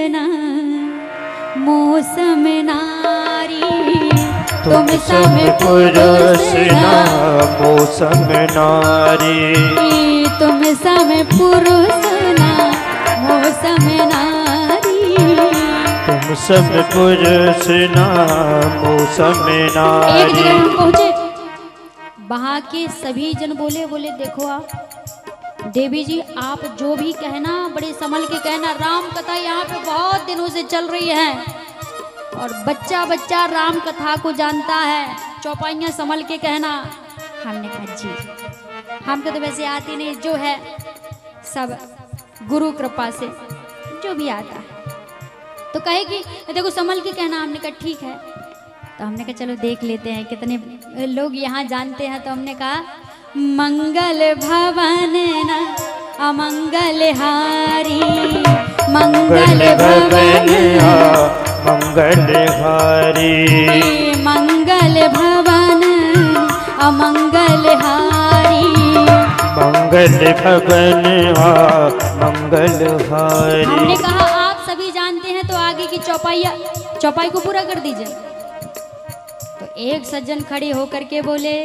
ना मौसम नारी, तुम सम पुरुष ना मौसम नारी, तुम सम पुरुष ना मौसम नारी, तुम सम पुरुष ना मौसम नारी। एक जगह हम पहुंचे, वहां के सभी जन बोले देखो आप देवी जी, आप जो भी कहना बड़े संभल के कहना, राम कथा यहाँ पे बहुत दिनों से चल रही है और बच्चा बच्चा राम कथा को जानता है, चौपाइयाँ संभल के कहना। हमने कहा जी हमको तो वैसे आती नहीं, जो है सब गुरु कृपा से जो भी आता है। तो कहे कि देखो संभल के कहना। हमने कहा ठीक है। तो हमने कहा चलो देख लेते हैं कितने लोग यहाँ जानते हैं। तो हमने कहा मंगल भवन न अमंगल हारी, मंगल भवन मंगल हारी, मंगल भवन अमंगल हारी, मंगल भवन मंगल हारी। हमने कहा आप सभी जानते हैं तो आगे की चौपाई को पूरा कर दीजिए। तो एक सज्जन खड़े होकर के बोले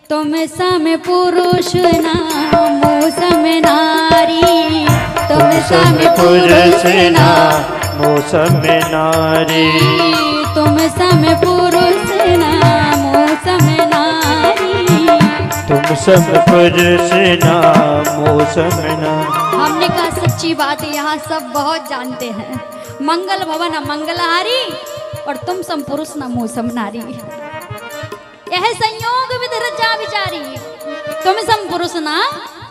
तुम सम पुरुष ना मौसम नारी, तुम सम पुरुष ना मौसम नारी, तुम सम पुरुष ना मौसम नारी, तुम सम पुरुष ना मौसम नारी। हमने कहा सच्ची बात है, यहाँ सब बहुत जानते हैं मंगल भवन मंगलहारी और तुम सम पुरुष ना मौसम नारी। यह संयोग विध रचा विचारी, तुम सम पुरुष ना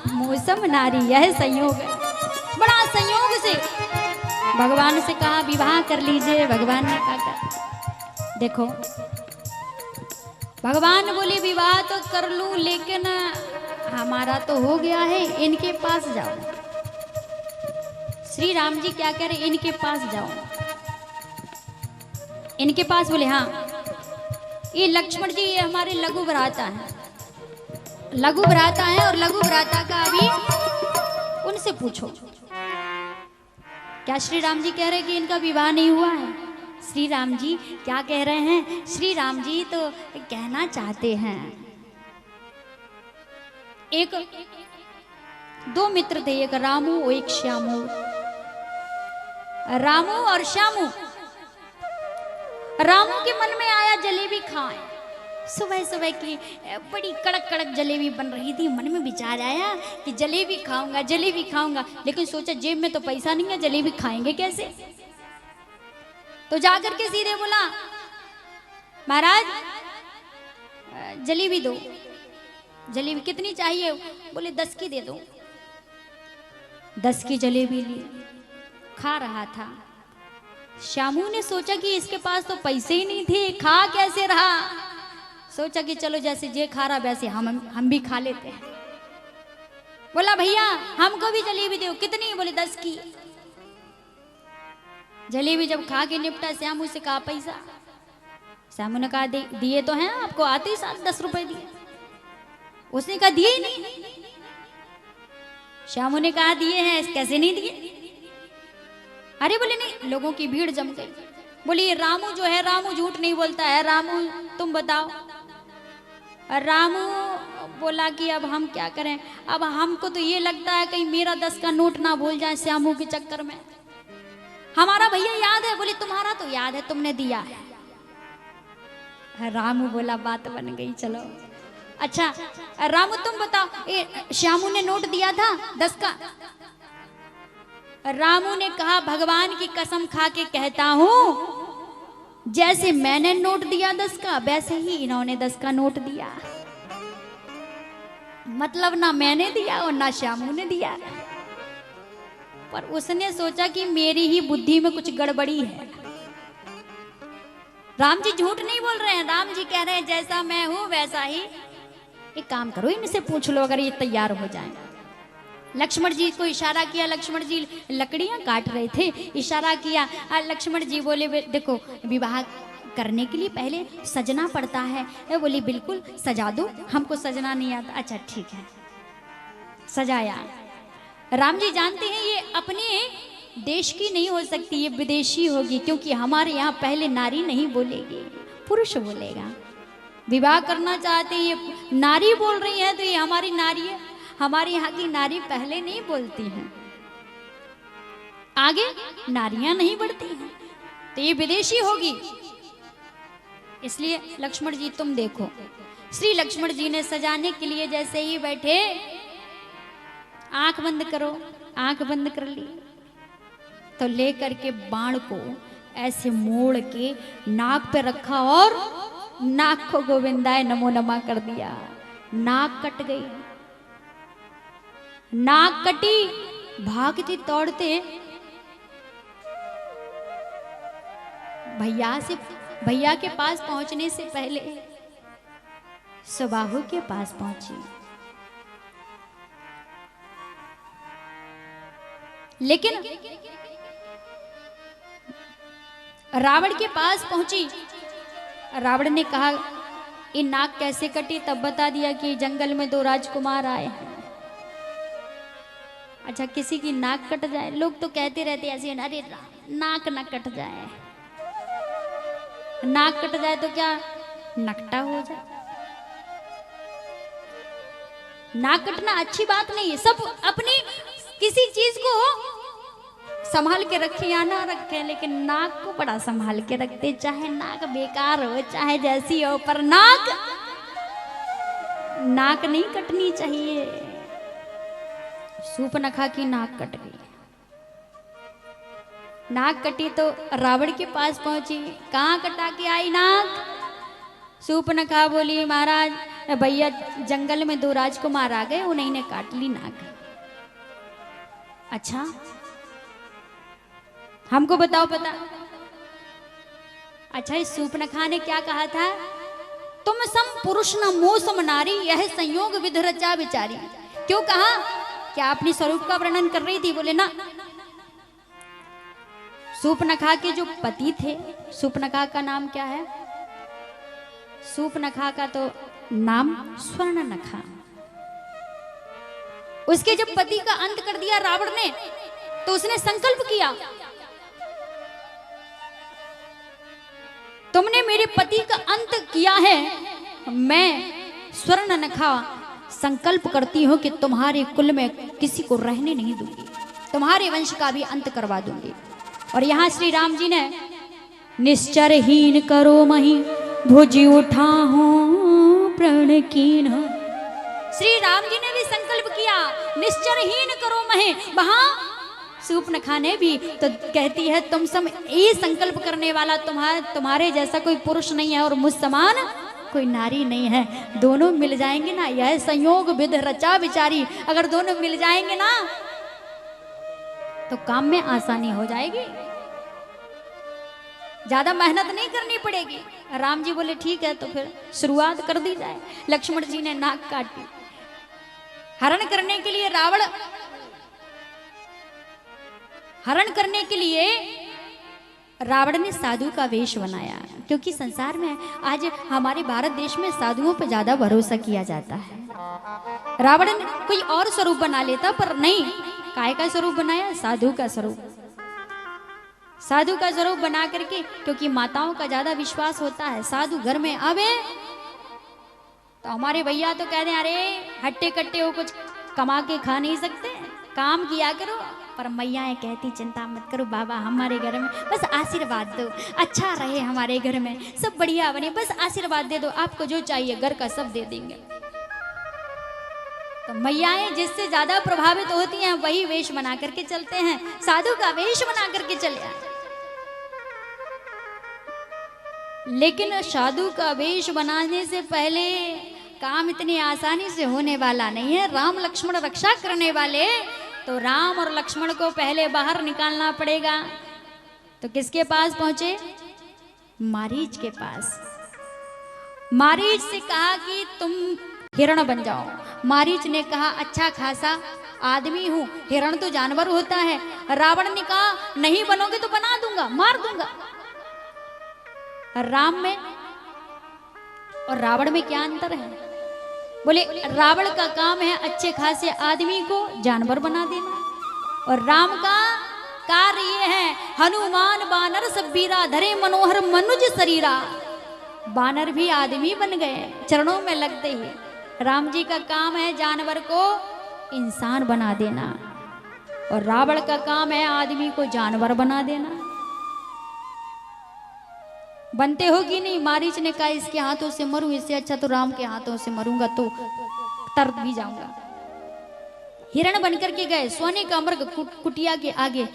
मौसम नारी। यह संयोग है, बड़ा संयोग से भगवान से कहा विवाह कर लीजिए। भगवान ने कहा कर। देखो भगवान बोले विवाह तो कर लूं, लेकिन हमारा तो हो गया है, इनके पास जाओ। श्री राम जी क्या कह रहे, इनके पास जाओ। इनके पास बोले हाँ ये लक्ष्मण जी, ये हमारे लघु भ्राता हैं, लघु भ्राता हैं और लघु भ्राता का अभी उनसे पूछो। क्या श्री राम जी कह रहे हैं कि इनका विवाह नहीं हुआ है? श्री राम जी क्या कह रहे हैं? श्री राम जी तो कहना चाहते हैं, एक दो मित्र थे, एक रामू और एक श्यामू। रामू और श्यामू, रामू के मन में आया जलेबी खाएं। सुबह सुबह की बड़ी कड़क कड़क जलेबी बन रही थी, मन में विचार आया कि जलेबी खाऊंगा जलेबी खाऊंगा, लेकिन सोचा जेब में तो पैसा नहीं है, जलेबी खाएंगे कैसे? तो जाकर के सीधे बोला महाराज जलेबी दो। जलेबी कितनी चाहिए? बोले 10 की दे दो। 10 की जलेबी ली, खा रहा था। श्यामू ने सोचा कि इसके पास तो पैसे ही नहीं थे, खा कैसे रहा? सोचा कि चलो जैसे जे खा रहा वैसे हम भी खा लेते हैं। बोला भैया हमको भी जलेबी दो। कितनी? बोले 10 की। जलेबी जब खा के निपटा, श्यामू से कहा पैसा। श्यामू ने कहा दिए तो हैं आपको, आते ही साथ 10 रुपए दिए। उसने कहा दिए ही नहीं। श्यामू ने कहा दिए हैं, कैसे नहीं दिए? अरे बोले नहीं, लोगों की भीड़ जम गई। बोली ये रामू जो है, रामू झूठ नहीं बोलता है, रामू तुम बताओ। रामू बोला कि अब हम क्या करें, अब हमको तो ये लगता है कहीं मेरा 10 का नोट ना भूल जाए श्यामू के चक्कर में। हमारा भैया याद है। बोले तुम्हारा तो याद है, तुमने दिया है। रामू बोला बात बन गई, चलो अच्छा रामू तुम बताओ, श्यामू ने नोट दिया था 10 का? रामू ने कहा भगवान की कसम खा के कहता हूं, जैसे मैंने नोट दिया 10 का, वैसे ही इन्होंने 10 का नोट दिया। मतलब ना मैंने दिया और ना श्यामू ने दिया। पर उसने सोचा कि मेरी ही बुद्धि में कुछ गड़बड़ी है। राम जी झूठ नहीं बोल रहे हैं, राम जी कह रहे हैं जैसा मैं हूं वैसा ही। एक काम करो, इनसे पूछ लो अगर ये तैयार हो जाए। लक्ष्मण जी को इशारा किया, लक्ष्मण जी लकड़ियां काट रहे थे, इशारा किया। लक्ष्मण जी बोले देखो विवाह करने के लिए पहले सजना पड़ता है। बोली बिल्कुल सजा दो, हमको सजना नहीं आता। अच्छा ठीक है, सजाया। राम जी जानते हैं ये अपने देश की नहीं हो सकती, ये विदेशी होगी, क्योंकि हमारे यहाँ पहले नारी नहीं बोलेगी, पुरुष बोलेगा। विवाह करना चाहते ये नारी बोल रही है, तो ये हमारी नारी है। हमारे यहाँ की नारी पहले नहीं बोलती हैं, आगे नारियां नहीं बढ़ती हैं, तो ये विदेशी होगी। इसलिए लक्ष्मण जी तुम देखो, श्री लक्ष्मण जी ने सजाने के लिए जैसे ही बैठे, आंख बंद करो, आंख बंद कर ली, तो लेकर के बाण को ऐसे मोड़ के नाक पे रखा और नाक को गोविंदाय नमो नमः कर दिया। नाक कट गई, नाक कटी, भागते दौड़ते भैया के पास पहुंचने से पहले सुबाहु के पास पहुंची। लेकिन रावण के पास पहुंची, रावण ने कहा ये नाक कैसे कटी, तब बता दिया कि जंगल में 2 राजकुमार आए हैं। अच्छा, किसी की नाक कट जाए, लोग तो कहते रहते ऐसे, अरे नाक न कट जाए, नाक कट जाए तो क्या नकटा हो जाए। नाक कटना अच्छी बात नहीं है, सब अपनी किसी चीज को संभाल के रखें या ना रखें, लेकिन नाक को बड़ा संभाल के रखते, चाहे नाक बेकार हो, चाहे जैसी हो, पर नाक नहीं कटनी चाहिए। सूर्पनखा की नाक कट गई, नाक कटी तो रावण के पास पहुंची, कहाँ कटा के आई नाक? सूर्पनखा बोली महाराज भैया जंगल में 2 राजकुमार आ गए, उन्हीं ने काट ली नाक। अच्छा, हमको बताओ पता। अच्छा, इस सूर्पनखा ने क्या कहा था? तुम सम पुरुष न मोह सम नारी, यह संयोग विधि रचा विचारी। क्यों कहा? क्या अपनी स्वरूप का वर्णन कर रही थी? बोले ना, सूर्पनखा के जो पति थे, सूर्पनखा का नाम क्या है? सूर्पनखा का तो नाम स्वर्णनखा। उसके जब पति का अंत कर दिया रावण ने, तो उसने संकल्प किया, तुमने मेरे पति का अंत किया है, मैं स्वर्णनखा संकल्प करती हूं कि तुम्हारे कुल में किसी को रहने नहीं दूंगी, तुम्हारे वंश का भी अंत करवा दूंगी। और यहां श्री राम जी ने निश्चरहीन करो मही भुजी उठा हूं प्रण कीन। श्री राम जी ने भी संकल्प किया, निश्चरहीन करो महे। वहां सूर्पनखा ने भी तो कहती है, तुम सब ये संकल्प करने वाला तुम्हारे जैसा कोई पुरुष नहीं है और मुझ समान कोई नारी नहीं है। दोनों मिल जाएंगे ना, यह संयोग विधि रचा विचारी। अगर दोनों मिल जाएंगे ना तो काम में आसानी हो जाएगी, ज्यादा मेहनत नहीं करनी पड़ेगी। राम जी बोले ठीक है, तो फिर शुरुआत कर दी जाए। लक्ष्मण जी ने नाक काटी। हरण करने के लिए रावण ने साधु का वेश बनाया, क्योंकि संसार में आज हमारे भारत देश में साधुओं पर ज्यादा भरोसा किया जाता है। रावण ने कोई और स्वरूप बना लेता, पर नहीं, काय का स्वरूप बनाया? साधु का स्वरूप। साधु का स्वरूप बना करके, क्योंकि माताओं का ज्यादा विश्वास होता है, साधु घर में आवे तो हमारे भैया तो कहते हैं अरे हट्टे कट्टे हो, कुछ कमा के खा नहीं सकते, काम किया करो। पर मैयाएं कहती चिंता मत करो बाबा, हमारे घर में बस आशीर्वाद दो, अच्छा रहे हमारे घर में, सब बढ़िया बने, बस आशीर्वाद दे दो, आपको जो चाहिए घर का सब दे देंगे। तो मैयाएं जिससे ज्यादा प्रभावित होती हैं वही वेश बना करके चलते हैं, साधु का वेश बना करके चले। लेकिन साधु का वेश बनाने से पहले काम इतनी आसानी से होने वाला नहीं है। राम लक्ष्मण रक्षा करने वाले, तो राम और लक्ष्मण को पहले बाहर निकालना पड़ेगा। तो किसके पास पहुंचे? मारीच के पास। मारीच से कहा कि तुम हिरण बन जाओ। मारीच ने कहा अच्छा खासा आदमी हूं, हिरण तो जानवर होता है। रावण ने कहा नहीं बनोगे तो बना दूंगा, मार दूंगा। राम में और रावण में क्या अंतर है? बोले रावण का काम है अच्छे खासे आदमी को जानवर बना देना, और राम का कार्य ये है, हनुमान बानर सब बीरा, धरे मनोहर मनुज शरीरा। बानर भी आदमी बन गए चरणों में लगते ही। राम जी का काम है जानवर को इंसान बना देना, और रावण का काम है आदमी को जानवर बना देना। बनते हो कि नहीं? मारीच ने कहा इसके हाथों से मरूं, इससे अच्छा तो राम के हाथों से मरूंगा तो तर भी जाऊंगा। हिरण बनकर के गए, सोने का मृग कुटिया के आगे